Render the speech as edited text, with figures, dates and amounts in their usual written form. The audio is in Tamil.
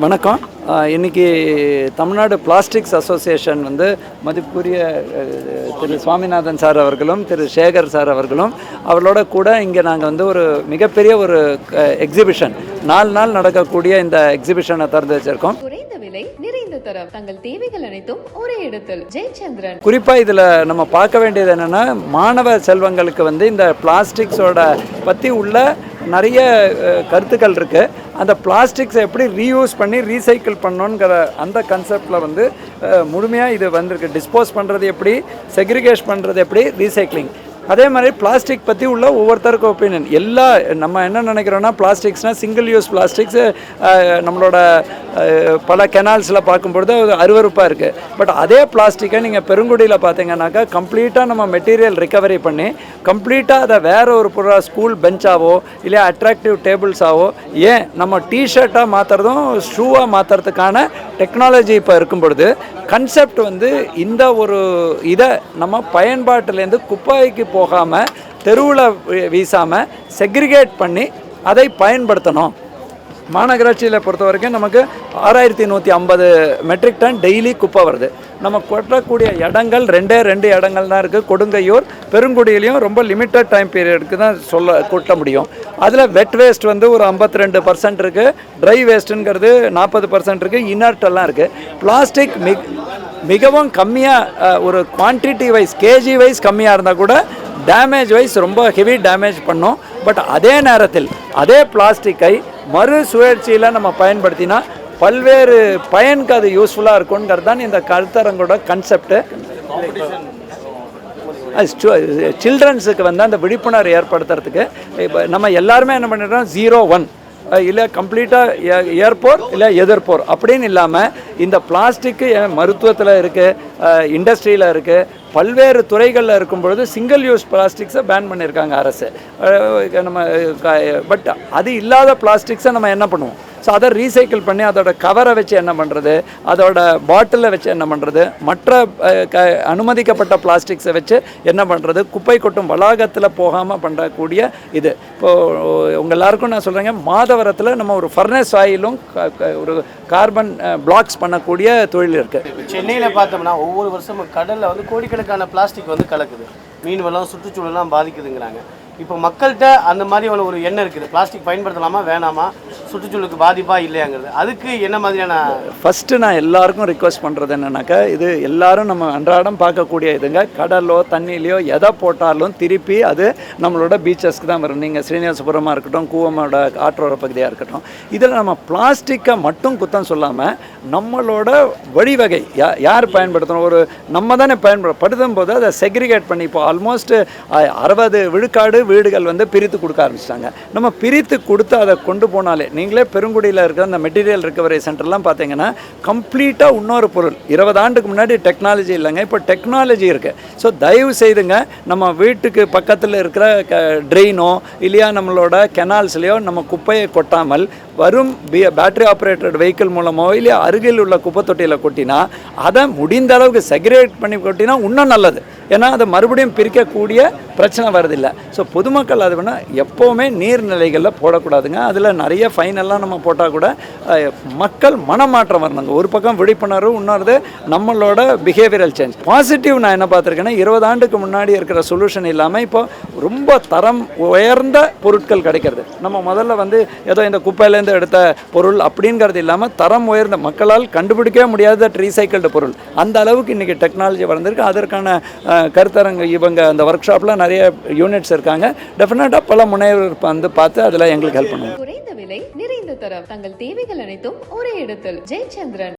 வணக்கம். இன்றைக்கி தமிழ்நாடு பிளாஸ்டிக்ஸ் அசோசியேஷன் மதிப்புரிய திரு சுவாமிநாதன் சார் அவர்களும் திரு சேகர் சார் அவர்களும் அவர்களோட கூட இங்கே நாங்கள் ஒரு மிகப்பெரிய ஒரு எக்ஸிபிஷன் 4 நாள் நடக்கக்கூடிய இந்த எக்ஸிபிஷனை திறந்து வச்சுருக்கோம். தங்கள் தேவைகள் அனைத்தும் ஒரே இடத்தில். ஜெயச்சந்திரன். குறிப்பாக இதில் நம்ம பார்க்க வேண்டியது என்னென்னா, மாணவ செல்வங்களுக்கு இந்த பிளாஸ்டிக்ஸோட பற்றி உள்ள நிறைய கருத்துக்கள் இருக்குது. அந்த பிளாஸ்டிக்ஸை எப்படி ரீயூஸ் பண்ணி ரீசைக்கிள் பண்ணணுங்கிற அந்த கன்செப்டில் முழுமையாக இது வந்திருக்கு. டிஸ்போஸ் பண்ணுறது எப்படி, செக்ரிகேஷன் பண்ணுறது எப்படி, ரீசைக்ளிங். அதே மாதிரி பிளாஸ்டிக் பற்றி உள்ள ஒவ்வொருத்தருக்கும் ஒப்பீனியன். நம்ம என்ன நினைக்கிறோன்னா, பிளாஸ்டிக்ஸ்னால் சிங்கிள் யூஸ் பிளாஸ்டிக்ஸு நம்மளோட பல கெனால்ஸில் பார்க்கும்பொழுது அது அருவருப்பாக இருக்குது. பட் அதே பிளாஸ்டிக்கை நீங்கள் பெருங்குடியில் பார்த்தீங்கன்னாக்கா கம்ப்ளீட்டாக நம்ம மெட்டீரியல் ரிகவரி பண்ணி கம்ப்ளீட்டாக அதை வேறு ஒரு பொருளாக ஸ்கூல் பெஞ்சாவோ இல்லை அட்ராக்டிவ் டேபிள்ஸாவோ, ஏன் நம்ம டிஷர்ட்டாக மாற்றுறதும் ஷூவாக மாற்றுறதுக்கான டெக்னாலஜி இப்போ இருக்கும் பொழுது கன்செப்ட் இந்த ஒரு இதை நம்ம பயன்பாட்டிலேருந்து குப்பைக்கு போகாமல் தெருவில் வீசாமல் செக்ரிகேட் பண்ணி அதை பயன்படுத்தணும். மாநகராட்சியில் பொறுத்த வரைக்கும் நமக்கு 6150 மெட்ரிக் டன் டெய்லி குப்பை வருது. நம்ம கொட்டக்கூடிய இடங்கள் 2 இடங்கள் தான் இருக்குது. கொடுங்கையூர், பெருங்குடியிலையும் ரொம்ப லிமிட்டட் டைம் பீரியடுக்கு தான் கொட்ட முடியும். அதில் வெட் வேஸ்ட் ஒரு 52% இருக்குது, ட்ரை வேஸ்ட்டுங்கிறது 40% இருக்குது, இனர்ட்டெல்லாம் இருக்குது. பிளாஸ்டிக் மிகவும் கம்மியாக ஒரு குவான்டிட்டி வைஸ் கேஜி வைஸ் கம்மியாக இருந்தால் கூட டேமேஜ் வைஸ் ரொம்ப ஹெவி டேமேஜ் பண்ணும். பட் அதே நேரத்தில் அதே பிளாஸ்டிக்கை மறு சுழற்சியில் நம்ம பயன்படுத்தினா பல்வேறு பயனுக்கு அது யூஸ்ஃபுல்லாக இருக்குங்கிறது தான் இந்த கருத்தரங்கோட கன்செப்டு. சில்ட்ரன்ஸுக்கு அந்த விழிப்புணர்வு ஏற்படுத்துறதுக்கு இப்போ நம்ம எல்லாருமே என்ன பண்ணிடுறோம், 0-1 இல்லை கம்ப்ளீட்டாக ஏற்போர் இல்லை எதிர்ப்போர் அப்படின்னு இல்லாமல் இந்த பிளாஸ்டிக்கு மருத்துவத்தில் இருக்குது, இண்டஸ்ட்ரியில் இருக்குது, பல்வேறு துறைகளில் இருக்கும் பொழுது சிங்கிள் யூஸ் பிளாஸ்டிக்ஸை பேன் பண்ணியிருக்காங்க அரசு. நம்ம பட் அது இல்லாத பிளாஸ்டிக்ஸை நம்ம என்ன பண்ணுவோம்? ஸோ அதை ரீசைக்கிள் பண்ணி அதோட கவரை வச்சு என்ன பண்ணுறது, அதோட பாட்டிலை வச்சு என்ன பண்ணுறது, மற்ற அனுமதிக்கப்பட்ட பிளாஸ்டிக்ஸை வச்சு என்ன பண்ணுறது, குப்பை கொட்டும் வளாகத்தில் போகாமல் பண்ணுறக்கூடிய இது. இப்போது உங்கள் எல்லாருக்கும் நான் சொல்கிறேங்க, மாதவரத்தில் நம்ம ஒரு ஃபர்னஸ் ஆயிலும் ஒரு கார்பன் பிளாக்ஸ் பண்ணக்கூடிய தொழில் இருக்குது. சென்னையில் பார்த்தோம்னா ஒவ்வொரு வருஷமும் கடலில் கோடிக்கணக்கான பிளாஸ்டிக் கலக்குது. மீன் வளம் சுற்றுச்சூழலாம் பாதிக்குதுங்கிறாங்க. இப்போ மக்கள்கிட்ட அந்த மாதிரி ஒரு எண்ணம் இருக்குது, பிளாஸ்டிக் பயன்படுத்தலாமா வேணாமா, சுற்றுச்சூழலுக்கு பாதிப்பாக இல்லையாங்கிறது. அதுக்கு என்ன மாதிரியான ஃபஸ்ட்டு நான் எல்லாருக்கும் ரிக்வெஸ்ட் பண்ணுறது என்னென்னாக்கா, இது எல்லோரும் நம்ம அன்றாடம் பார்க்கக்கூடிய இதுங்க. கடலோ தண்ணியிலையோ எதை போட்டாலும் திருப்பி அது நம்மளோட பீச்சஸ்க்கு தான் வரும். நீங்கள் ஸ்ரீனிவாசபுரமாக இருக்கட்டும், கூவமோட ஆற்றோர பகுதியாக இருக்கட்டும், இதில் நம்ம பிளாஸ்டிக்கை மட்டும் குத்தம் சொல்லாமல் நம்மளோட வழிவகை யார் பயன்படுத்தணும், ஒரு நம்ம தானே பயன்படுத்தும் போது அதை செக்ரிகேட் பண்ணி இப்போ ஆல்மோஸ்ட் 60 விழுக்காடு வீடுகள் பிரித்து கொடுக்க ஆரம்பிச்சிட்டாங்க. நம்ம பிரித்து கொடுத்து அதை கொண்டு போனாலே, நீங்களே பெருங்குடியில் இருக்கிற அந்த மெட்டீரியல் ரிகவரி சென்டர்லாம் பார்த்தீங்கன்னா கம்ப்ளீட்டாக இன்னொரு பொருள் 20 ஆண்டுக்கு முன்னாடி டெக்னாலஜி இல்லைங்க, இப்போ டெக்னாலஜி இருக்குது. ஸோ தயவு செய்துங்க, நம்ம வீட்டுக்கு பக்கத்தில் இருக்கிற ட்ரெயினோ இல்லையா நம்மளோட கெனால்ஸ்லையோ நம்ம குப்பையை கொட்டாமல் வரும் பேட்டரி ஆப்ரேட்டட் வெஹிக்கிள் மூலமோ இல்லையா அருகில் உள்ள குப்பை தொட்டியில் கொட்டினா அதை முடிந்த அளவுக்கு செக்ரிகேட் பண்ணி கொட்டினா இன்னும் நல்லது. ஏன்னா அதை மறுபடியும் பிரிக்கக்கூடிய பிரச்சனை வருதில்லை. ஸோ பொதுமக்கள் அது வேணால் எப்போவுமே நீர்நிலைகளில் போடக்கூடாதுங்க. அதில் நிறைய ஃபைனெல்லாம் நம்ம போட்டால் கூட மக்கள் மனமாற்றம் வரணுங்க. ஒரு பக்கம் விழிப்புணர்வு, இன்னொரு நம்மளோட பிஹேவியரல் சேஞ்ச். பாசிட்டிவ் நான் என்ன பார்த்துருக்கேன்னா, 20 ஆண்டுக்கு முன்னாடி இருக்கிற சொல்யூஷன் இல்லாமல் இப்போ ரொம்ப தரம் உயர்ந்த பொருட்கள் கிடைக்கிறது. நம்ம முதல்ல ஏதோ இந்த குப்பையிலேருந்து எடுத்த பொருள் அப்படிங்கிறது இல்லாமல் தரம் உயர்ந்த, மக்களால் கண்டுபிடிக்கவே முடியாத ரீசைக்கிள்டு பொருள், அந்த அளவுக்கு இன்றைக்கி டெக்னாலஜி வளர்ந்துருக்கு. அதற்கான கருத்தரங்கு அந்த ஒர்க் ஷாப்பில் நிறைய யூனிட்ஸ் இருக்காங்க. டெஃபினட்டாக பல முனைவர் பார்த்து அதில் எங்களுக்கு ஹெல்ப் பண்ணுவோம். குறைந்த விலை, நிறைந்த தரம், தங்கள் தேவைகள் அனைத்தும் ஒரே இடத்தில். ஜெயச்சந்திரன்.